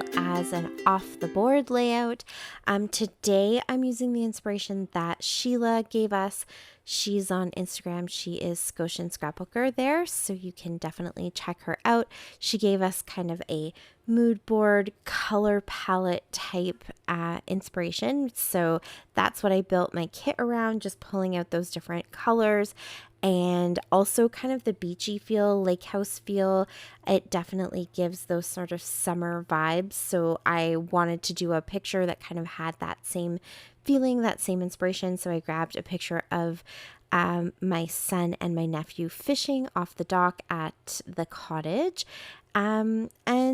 well as an off-the-board layout. Today I'm using the inspiration that Sheila gave us. She's on Instagram. She is Scotian Scrapbooker there, so you can definitely check her out. She gave us kind of a mood board color palette type inspiration. So that's what I built my kit around, just pulling out those different colors and also kind of the beachy feel, lake house feel. It definitely gives those sort of summer vibes. So I wanted to do a picture that kind of had that same feeling, that same inspiration. So I grabbed a picture of my son and my nephew fishing off the dock at the cottage. And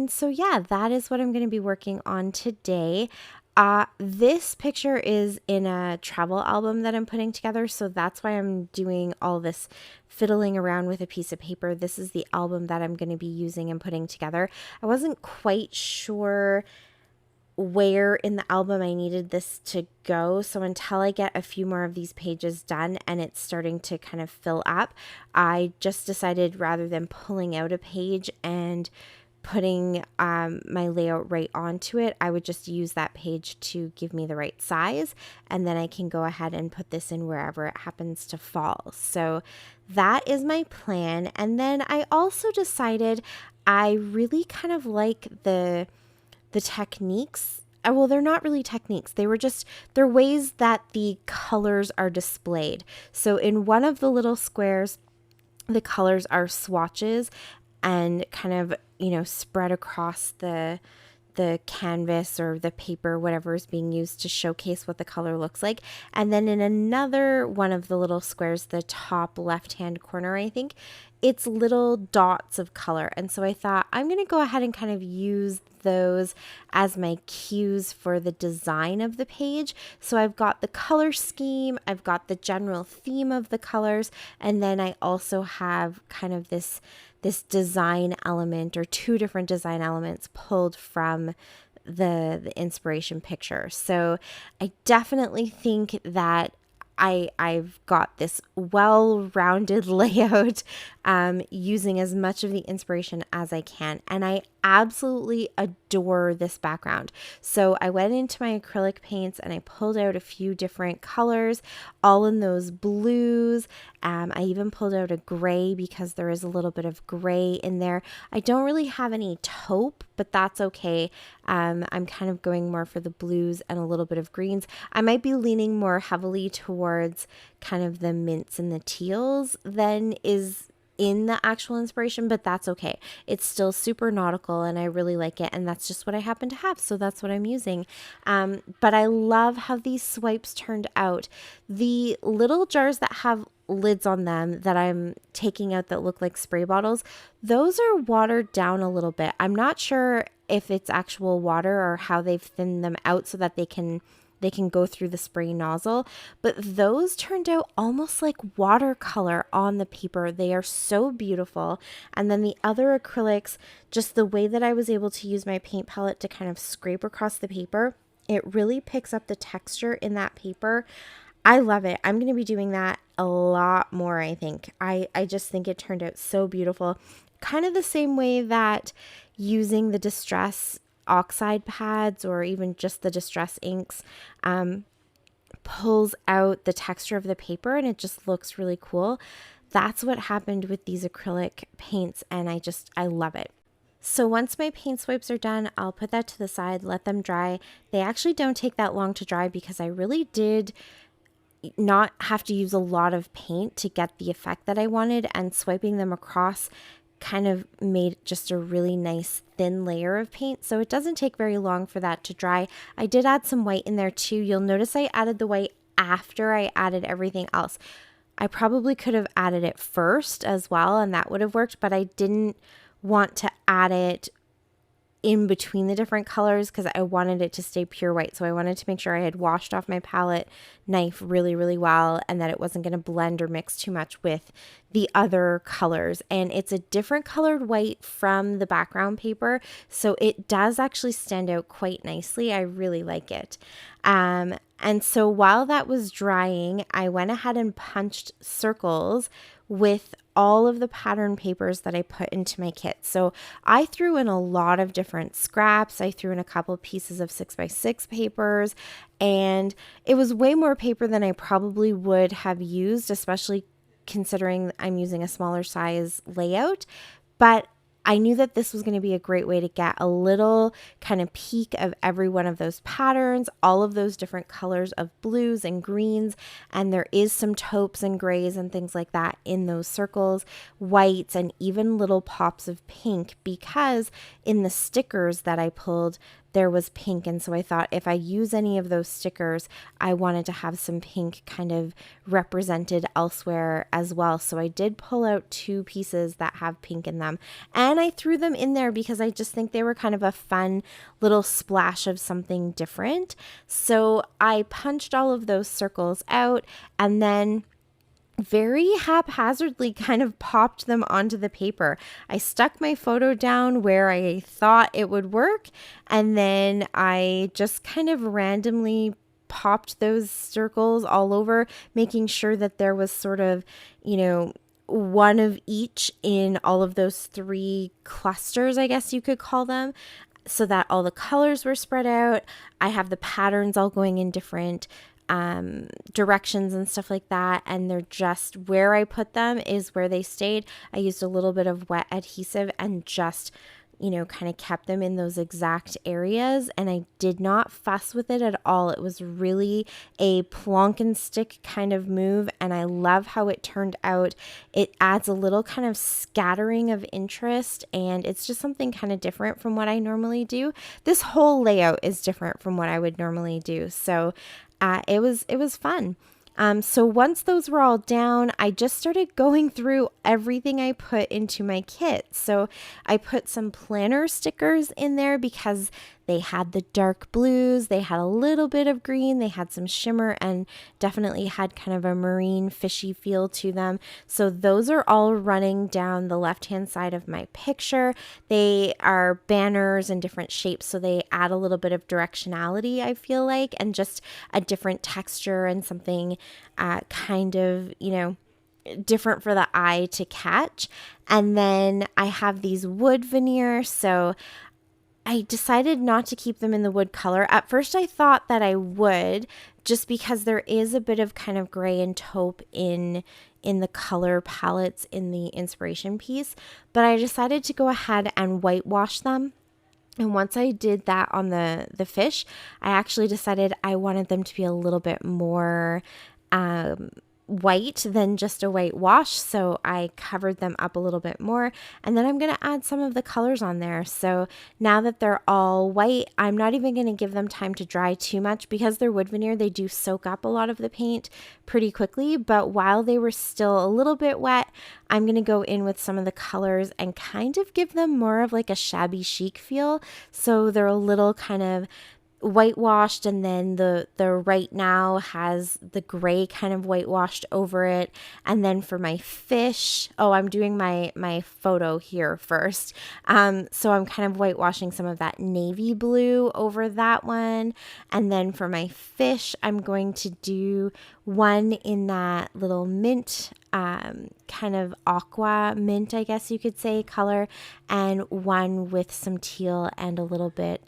so, yeah, that is what I'm going to be working on today. This picture is in a travel album that I'm putting together, so that's why I'm doing all this fiddling around with a piece of paper. This is the album that I'm going to be using and putting together. I wasn't quite sure where in the album I needed this to go. So until I get a few more of these pages done and it's starting to kind of fill up, I just decided rather than pulling out a page and putting my layout right onto it, I would just use that page to give me the right size, and then I can go ahead and put this in wherever it happens to fall. So that is my plan. And then I also decided I really kind of like the techniques. Well, they're not really techniques. They're ways that the colors are displayed. So in one of the little squares, the colors are swatches and kind of, spread across the canvas or the paper, whatever is being used to showcase what the color looks like. And then in another one of the little squares, the top left-hand corner, I think, it's little dots of color. And so I thought I'm going to go ahead and kind of use those as my cues for the design of the page. So I've got the color scheme, I've got the general theme of the colors, and then I also have kind of this design element, or two different design elements pulled from the inspiration picture. So I definitely think that I've got this well-rounded layout using as much of the inspiration as I can. And I absolutely adore this background. So I went into my acrylic paints and I pulled out a few different colors, all in those blues. I even pulled out a gray because there is a little bit of gray in there. I don't really have any taupe, but that's okay. I'm kind of going more for the blues and a little bit of greens. I might be leaning more heavily towards kind of the mints and the teals than is in the actual inspiration, but that's okay. It's still super nautical and I really like it, and that's just what I happen to have, so that's what I'm using. But I love how these swipes turned out. The little jars that have lids on them that I'm taking out that look like spray bottles, those are watered down a little bit. I'm not sure if it's actual water or how they've thinned them out so that they can go through the spray nozzle, but those turned out almost like watercolor on the paper. They are so beautiful. And then the other acrylics, just the way that I was able to use my paint palette to kind of scrape across the paper, it really picks up the texture in that paper. I love it. I'm going to be doing that a lot more, I think. I just think it turned out so beautiful. Kind of the same way that using the Distress oxide pads or even just the Distress inks pulls out the texture of the paper and it just looks really cool. That's what happened with these acrylic paints, and I love it. So once my paint swipes are done, I'll put that to the side, let them dry. They actually don't take that long to dry because I really did not have to use a lot of paint to get the effect that I wanted, and swiping them across kind of made just a really nice thin layer of paint. So it doesn't take very long for that to dry. I did add some white in there too. You'll notice I added the white after I added everything else. I probably could have added it first as well, and that would have worked, but I didn't want to add it in between the different colors because I wanted it to stay pure white. So I wanted to make sure I had washed off my palette knife really, really well, and that it wasn't going to blend or mix too much with the other colors. And it's a different colored white from the background paper, so it does actually stand out quite nicely. I really like it. And so while that was drying, I went ahead and punched circles with all of the pattern papers that I put into my kit. So I threw in a lot of different scraps. I threw in a couple pieces of 6x6 papers, and it was way more paper than I probably would have used, especially considering I'm using a smaller size layout. But I knew that this was going to be a great way to get a little kind of peek of every one of those patterns, all of those different colors of blues and greens. And there is some taupes and grays and things like that in those circles, whites, and even little pops of pink, because in the stickers that I pulled, there was pink. And so I thought if I use any of those stickers, I wanted to have some pink kind of represented elsewhere as well. So I did pull out 2 pieces that have pink in them, and I threw them in there because I just think they were kind of a fun little splash of something different. So I punched all of those circles out, and then very haphazardly kind of popped them onto the paper. I stuck my photo down where I thought it would work, and then I just kind of randomly popped those circles all over, making sure that there was sort of, one of each in all of those 3 clusters, I guess you could call them, so that all the colors were spread out. I have the patterns all going in different directions and stuff like that, and they're just where I put them is where they stayed. I used a little bit of wet adhesive and just kind of kept them in those exact areas, and I did not fuss with it at all. It was really a plonk and stick kind of move, and I love how it turned out. It adds a little kind of scattering of interest, and it's just something kind of different from what I normally do. This whole layout is different from what I would normally do, so it was fun. So once those were all down, I just started going through everything I put into my kit. So I put some planner stickers in there because they had the dark blues, they had a little bit of green, they had some shimmer, and definitely had kind of a marine fishy feel to them. So those are all running down the left-hand side of my picture. They are banners in different shapes, so they add a little bit of directionality, I feel like, and just a different texture and something kind of, different for the eye to catch. And then I have these wood veneer, so I decided not to keep them in the wood color. At first I thought that I would, just because there is a bit of kind of gray and taupe in the color palettes in the inspiration piece, but I decided to go ahead and whitewash them. And once I did that on the fish, I actually decided I wanted them to be a little bit more white than just a white wash, so I covered them up a little bit more, and then I'm going to add some of the colors on there. So now that they're all white, I'm not even going to give them time to dry too much, because they're wood veneer. They do soak up a lot of the paint pretty quickly, but while they were still a little bit wet, I'm going to go in with some of the colors and kind of give them more of like a shabby chic feel, so they're a little kind of whitewashed, and then the right now has the gray kind of whitewashed over it. And then for my fish, I'm doing my photo here first, so I'm kind of whitewashing some of that navy blue over that one. And then for my fish, I'm going to do one in that little mint kind of aqua mint, I guess you could say, color, and one with some teal and a little bit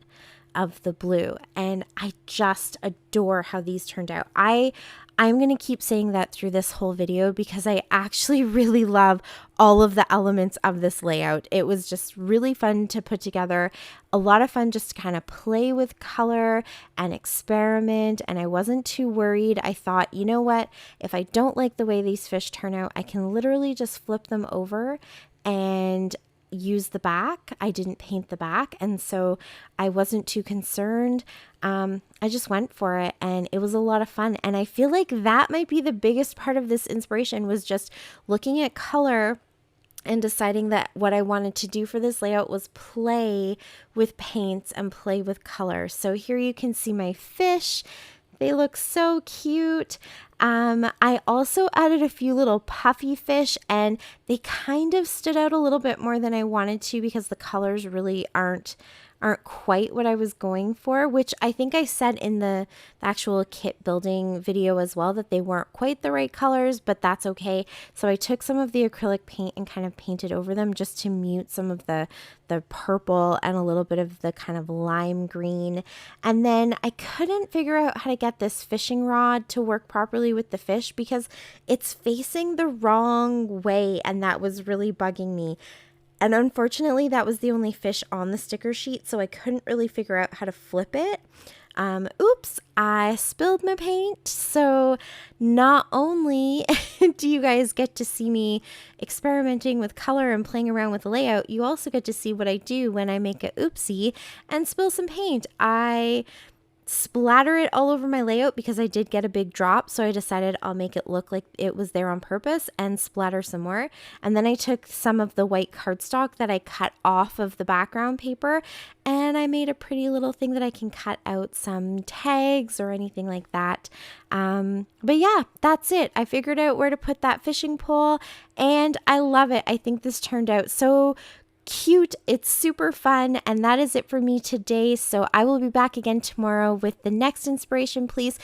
of the blue. And I just adore how these turned out. I'm going to keep saying that through this whole video, because I actually really love all of the elements of this layout. It was just really fun to put together, a lot of fun just to kind of play with color and experiment, and I wasn't too worried. I thought, you know what, if I don't like the way these fish turn out, I can literally just flip them over and use the back. I didn't paint the back, and so I wasn't too concerned. I just went for it, and it was a lot of fun. And I feel like that might be the biggest part of this inspiration, was just looking at color and deciding that what I wanted to do for this layout was play with paints and play with color. So here you can see my fish. They look so cute. I also added a few little puffy fish, and they kind of stood out a little bit more than I wanted to, because the colors really aren't aren't quite what I was going for, which I think I said in the actual kit building video as well, that they weren't quite the right colors, but that's okay. So I took some of the acrylic paint and kind of painted over them just to mute some of the purple and a little bit of the kind of lime green. And then I couldn't figure out how to get this fishing rod to work properly with the fish because it's facing the wrong way, and that was really bugging me. And unfortunately, that was the only fish on the sticker sheet, so I couldn't really figure out how to flip it. Oops, I spilled my paint. So not only do you guys get to see me experimenting with color and playing around with the layout, you also get to see what I do when I make a oopsie and spill some paint. I splatter it all over my layout because I did get a big drop, so I decided I'll make it look like it was there on purpose and splatter some more. And then I took some of the white cardstock that I cut off of the background paper, and I made a pretty little thing that I can cut out some tags or anything like that. But yeah, that's it. I figured out where to put that fishing pole, and I love it. I think this turned out so cute. It's super fun, and that is it for me today. So I will be back again tomorrow with the next inspiration. Please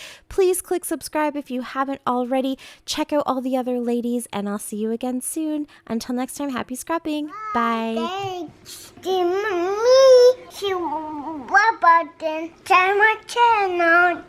click subscribe if you haven't already. Check out all the other ladies, and I'll see you again soon. Until next time, happy scrapping. Bye. Thanks to me. She button to my channel.